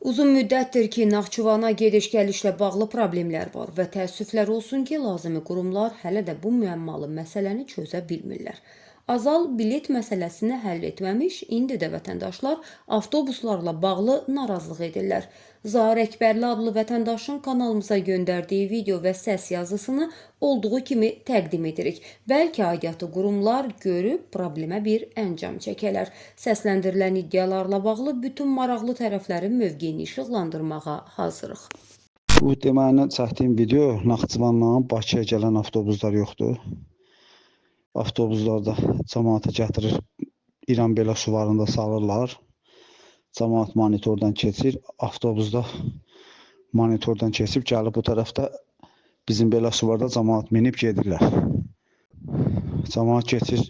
Uzun müddətdir ki, Naxçıvana gediş-gəlişlə bağlı problemlər var və təəssüflər olsun ki, lazımi qurumlar hələ də bu müəmmalı məsələni çözə bilmirlər. Azal bilet məsələsini həll etməmiş, indi də vətəndaşlar avtobuslarla bağlı narazılıq edirlər. Zahir Əkbərli adlı vətəndaşın kanalımıza göndərdiyi video və səs yazısını olduğu kimi təqdim edirik. Bəlkə aidiyyatı qurumlar görüb problemə bir əncam çəkələr. Səsləndirilən iddialarla bağlı bütün maraqlı tərəflərin mövqeyini işıqlandırmağa hazırıq. Bu deməli çəkdiyim video Naxçıvandan Bakıya gələn avtobuslar yoxdur. Avtobuslarda cəmaatı gətirir, İran belə suvarında salırlar. Cəmaat monitordan keçir, avtobusda monitordan keçib gəlib bu tərəfdə bizim belə suvarda cəmaat minib gedirlər. Cəmaat keçir,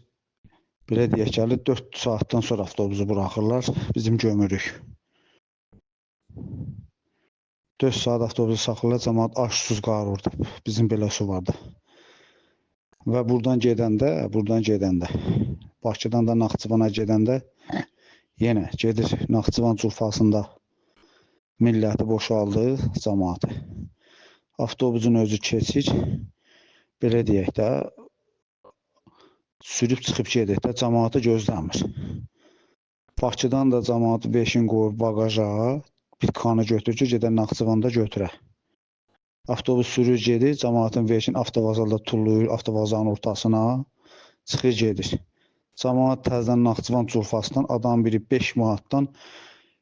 belə deyək gəlir, 4 saatdan sonra avtobusu buraxırlar, bizim gömürük. 4 saat avtobusu saxlayırlar, cəmaat aç-susuz qalır orada, bizim belə suvarda. Və buradan gedəndə, Bakıdan da Naxçıvana gedəndə yenə gedir Naxçıvan çulfasında milləti boşaldı, cəmaatı. Avtobusun özü keçir, belə deyək də, sürüb çıxıb gedir də, cəmaatı gözləmir. Bakıdan da cəmaatı beşin qoyub bagaja, bir kanı götürür ki, gedən Naxçıvanda götürə. Avtobus sürür gedir, cəmaatın veşin avtovazalda tulluyur, avtovazanın ortasına çıxır gedir. Cəmaat təzədən Naxçıvan çulfasından adam biri 5 manatdan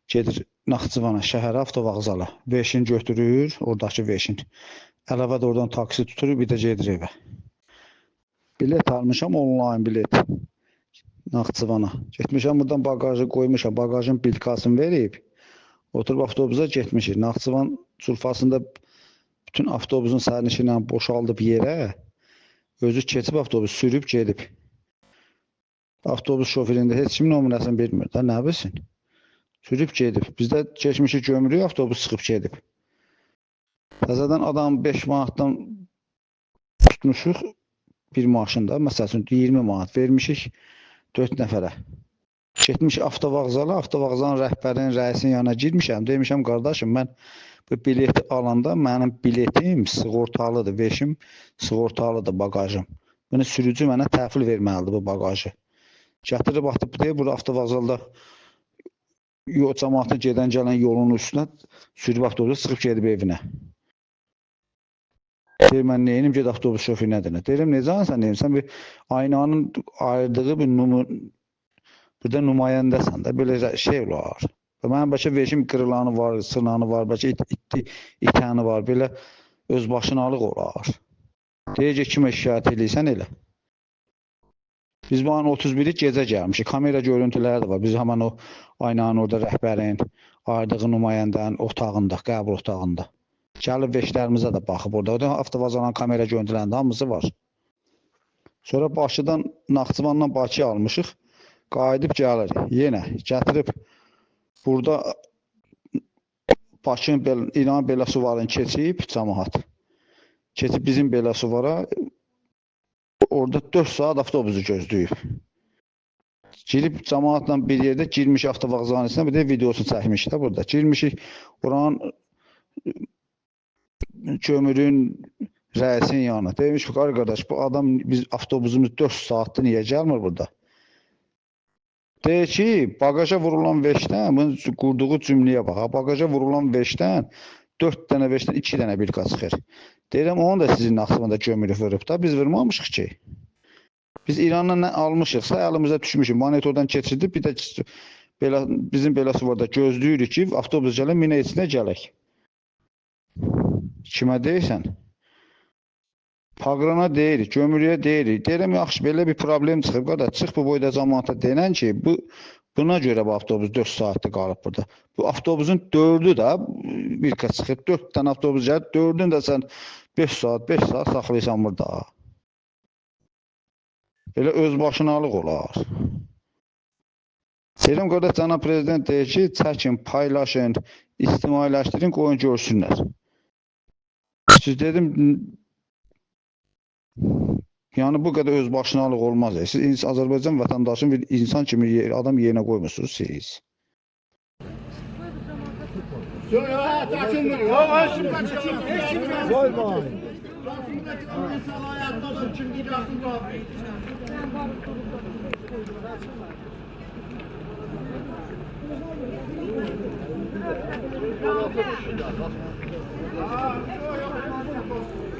gedir Naxçıvana, şəhərə avtovağzala. Veşin götürür, oradakı veşin. Əlavə də oradan taksi tutur, bir də gedir evə. Bilet almışam, online bilet Naxçıvana. Getmişəm, buradan bagajı qoymuşam, bagajın bilkasını verib. Oturub avtobusa getmişik. Naxçıvan çulfasında bütün avtobusun sərnişi ilə boşaldıb yerə, özü keçib avtobus sürüb gedib. Avtobus şoferində heç kimin nömrəsini bilmir də, nə bilsin? Sürüb gedib. Bizdə keçmişik gömrük, avtobus çıxıb gedib. Təzədən adam 5 manatdan tutmuşuq bir maşında, məsəl üçün 20 manat vermişik 4 nəfərə. Getmiş avtovağzala, avtovağzanın rəhbərinin, rəisinin yanına girmişəm, demişəm, qardaşım, mən bu bileti alanda mənim biletim sığortalıdır, veşim sığortalıdır, bagajım. Bunu sürücü mənə təhvil verməlidir bu bagajı. Gətirib atıb deyir, burada avtovağzalda cəmaatın gedən gələn yolunun üstünə sürüb avtobusu çıxıb gedib evinə. Deyir, mən neyim, ged avtobus şoförünə deyir. Deyirəm, necə sən deyim, sən bir aynanın ayırdığı bir burada nümayəndəsən də, belə şey olar. Mənim bəlkə veşim qırılanı var, sınanı var, bəlkə itəni var, belə özbaşınalıq olar. Deyir ki, kimə şikayət edirsən elə. Biz bu an 31-i gecə gəlmişik, kamera görüntüləri də var. Biz həmən o aynanın orada rəhbərin, ayırdığı nümayəndənin otağında, qəbul otağında. Gəlib veşlərimizə də baxıb orada. Orada avtovazanın kamera görüntülərində hamısı var. Sonra Bakıdan, Naxçıvandan Bakıya almışıq. Qayıdıb gəlir, yenə gətirib burada Bakının İran belə suvarını keçib cəmaat. Keçib bizim belə suvara orada 4 saat avtobusu gözləyib. Girib cəmaatla bir yerdə girmiş avtovağzanın içində, bir də videosunu çəkmişik də burada. Girmişik oranın kömürün rəisinin yanına. Demiş ki, qardaş, bu adam biz avtobusumuz 4 saatdır niyə gəlmir burada? Deyir ki, bagaja vurulan veşdən, bunun qurduğu cümləyə bax, bagaja vurulan veşdən 4 dənə veşdən 2 dənə bilka çıxır. Deyirəm, onu da sizin Naxçıvanda gömürük vurub da, biz vurmamışıq ki. Biz İrandan nə almışıqsa, əlimizə düşmüşük, monitordan keçirdik, bir də bizim belə suvarda gözləyirik ki, avtobus gələn minə içinə gələk. Kimə deyirsən? Pagrana deyirik, gömürüyə deyirik. Deyirəm, yaxşı, belə bir problem çıxıb, qardaş, çıx bu boyda cəmaata denən ki, buna görə bu avtobus 4 saatdir qalıb burada. Bu avtobusun 4'ü də bir qat çıxıb, 4 dənə avtobus gəlib, 4'ünü də sən 5 saat saxlayırsan burada. Belə özbaşınalıq olar. Deyirəm, qardaş, cənab prezident deyir ki, çəkin, paylaşın, ictimailəşdirin, qoyun görsünlər. Siz dedim, yəni bu qədər özbaşınalıq olmaz. Siz Azərbaycan vətəndaşını bir insan kimi adam yerinə qoymuşsunuz siz. Yok ya açılmıyor. Yok açılmıyor. Vay vay. Aa, yok.